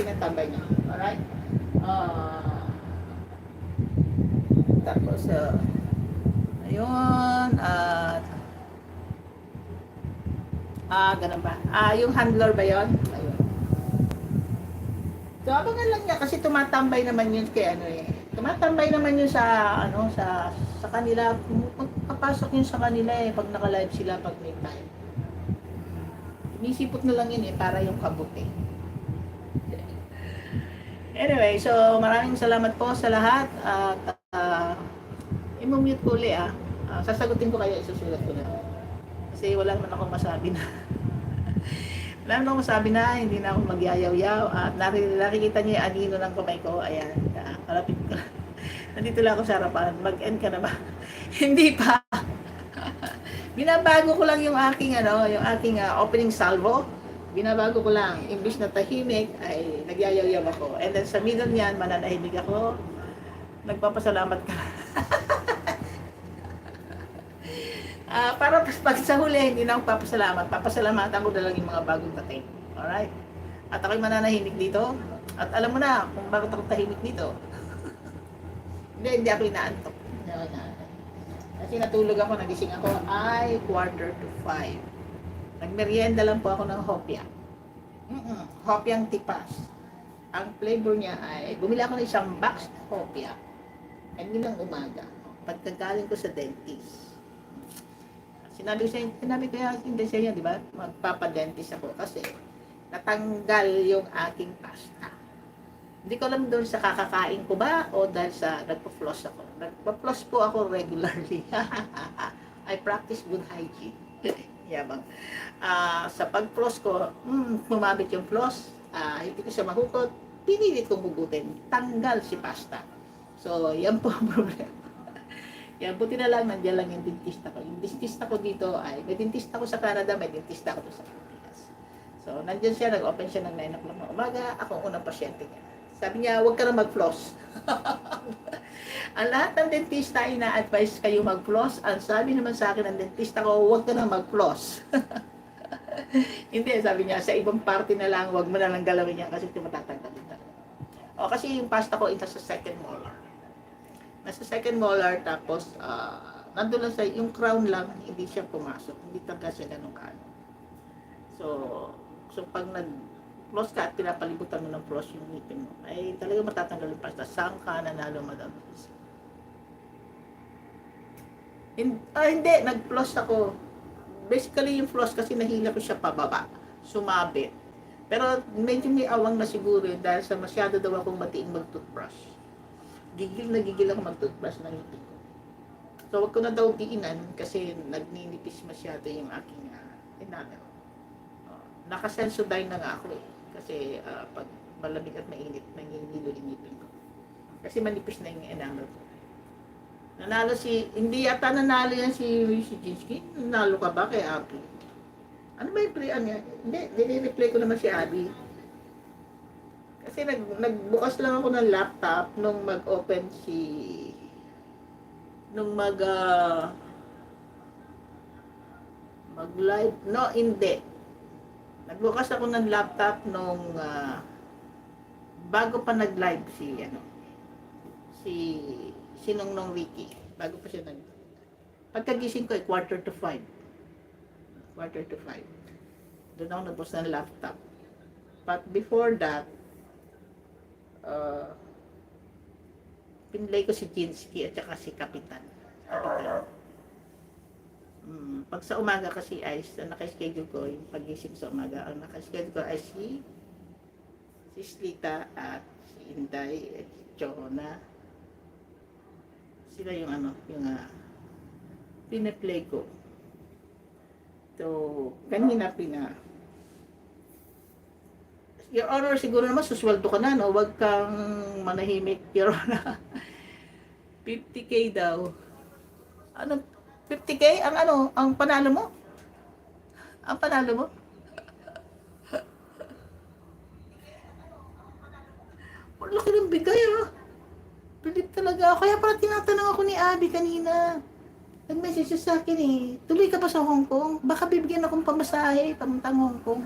tinatambay niya. Alright? Tapos, ayun, at, ganun ba? Yung handler ba yon? Ayun. So, abangan lang niya kasi tumatambay naman yun kay ano eh. Tumatambay naman yun sa, ano, sa kanila. Papasok yun sa kanila eh, pag naka-live sila, pag may time. Inisipot na lang yun eh, para yung kabuti. Anyway, so maraming salamat po sa lahat. At i-mute ko ulit sasagutin ko kayo, isusulat ko na. Kasi wala naman akong masabi na. Wala naman akong masabi na, hindi na ako magyayaw-yaw. At nakikita niyo yung anino ng kamay ko. Ayan, kalapit ko. Nandito lang ako sa harapan. Mag-end ka na ba? Hindi pa. Binabago ko lang yung aking opening salvo. Binabago ko lang. Imbis na tahimik ay nagyayaw-yaw ako. And then sa middle niyan, mananahimik ako. Nagpapasalamat ka. Para pag sa huli, hindi na ako papasalamat. Papasalamatan ko na lang yung mga bagong dating. Alright? At ako'y mananahimik dito. At alam mo na kung bakit ako tahimik dito. Hindi ako inaantok. Kasi natulog ako, nagising ako ay 4:45. Nagmerienda lang po ako ng hopya. Hopyang tipas. Ang flavor niya ay, bumili ako ng isang box na hopya. And yun ang umaga. Pagkagaling ko sa dentist. Sinabi ko hindi siya, di ba? Magpapadentist ako kasi natanggal yung aking pasta. Hindi ko alam doon sa kakakain ko ba o dahil sa nagpa-floss ako. Nagpa-floss po ako regularly. I practice good hygiene. Yabang. Sa pag-floss ko, bumabit yung floss. Hindi ko siya mahukot. Pinilit kong hugutin. Tanggal si pasta. So, yan po ang problema. Yan, buti na lang, nandiyan lang yung dentista ko. Yung dentista ko dito ay, may dentista ko sa Canada, may dentista ko sa Pilipinas. So, nandiyan siya, nag-open siya ng 9 o'clock ng umaga, ako ang unang pasyente niya. Sabi niya, huwag ka na mag-floss. Ang lahat ng dentista ay na-advise kayo mag-floss. Ang sabi naman sa akin ng dentista ko, huwag ka na mag-floss. Hindi, sabi niya, sa ibang parte na lang, huwag mo na lang galawin niya kasi matatanggal din talaga. O, kasi yung pasta ko, ito sa second molar. Nasa second molar, tapos, nandun lang sa, yung crown lang, hindi siya pumasok. Hindi talaga siya ganun kaano. So pag nag-floss ka at pinapalibutan mo ng floss yung ngipin mo, ay talaga matatanggal yung pasta. Saan ka nanalo, madam? Hindi, nag-floss ako. Basically, yung floss kasi nahila ko siya pababa. Sumabit. Pero medyo may awang na siguro dahil sa masyado daw akong matiing mag-toothbrush. Gigil ako mag-toothbrush ng ngipin ko. So, wag ko na daw diinan kasi nagninipis masyado yung aking enamel. Nakasensodyne na nga ako eh. Kasi pag malamig at mainit, nangingilo yung ngipin ko. Kasi manipis na yung enamel ko. Hindi yata nanalo yan si Jinski. Nanalo ka ba kay Abby? Ano ba yung play niya? Hindi, nire-replay ko naman si Abby. Kasi nagbukas lang ako ng laptop nung mag-open mag-live. No, hindi. Nagbukas ako ng laptop nung bago pa nag-live si Nongnong Ricky. Bago pa siya pagkagising ko ay 4:45. Doon ako nagbukas ng laptop. But before that, pinlay ko si Jinski at saka si Kapitan. Pag sa umaga kasi ay naka-schedule ko yung pagising sa umaga. Ang naka-schedule ko ay si Slita at si Inday at si Chona. Sila yung pinaplay ko. So, kanina Your Honor, siguro naman susweldo ka na, no? Huwag kang manahimik, Your Honor. 50K daw. Ano? 50K? Ang panalo mo? Ang panalo mo? Laki ng bigay, Pilit talaga ako. Kaya pala tinatanong ako ni Abby kanina. Nag-message sa akin eh. Tuloy ka pa sa Hong Kong? Baka bibigyan akong pamasahe, pamuntang Hong Kong.